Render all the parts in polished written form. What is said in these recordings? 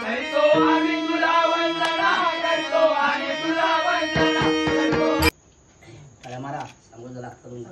करीतो आम्ही तुला वंदना करतो आम्ही तुला वंदना करतो काय मारा सांगू जरा करून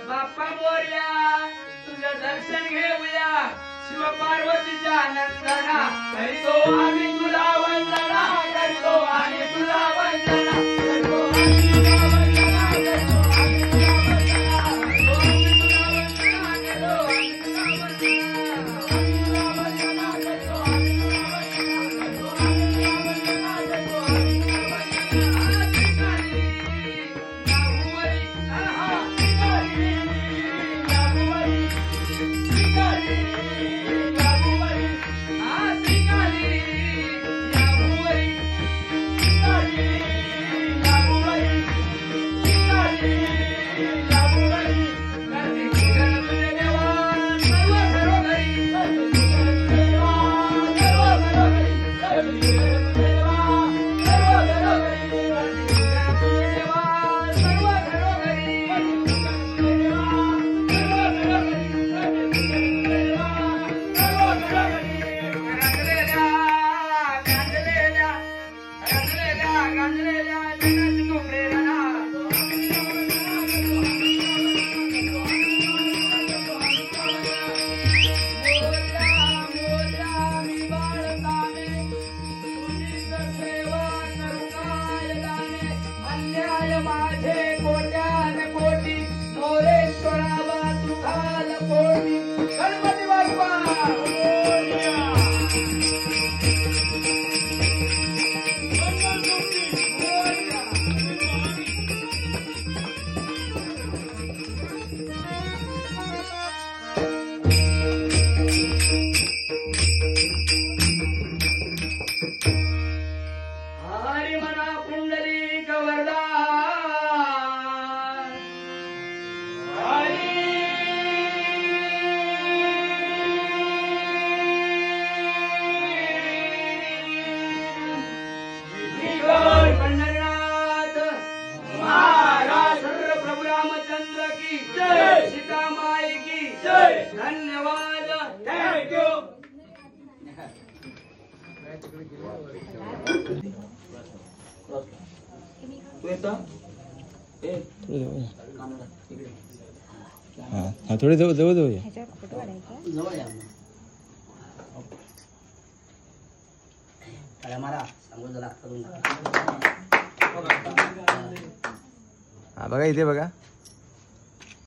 बाप्पा मोरया तुझं दर्शन घेऊया शिव पार्वतीच्या नंदना करीतो आम्ही तुला वंदना करतो आम्ही तुला वंदना करतो आम्ही तुला वंदना करतो आम्ही तुला वंदना करतो धन्यवाद थैंक यू थोडे जवळ जवळ जवळ काय मारा सांगू जरा करून बघा इथे बघा.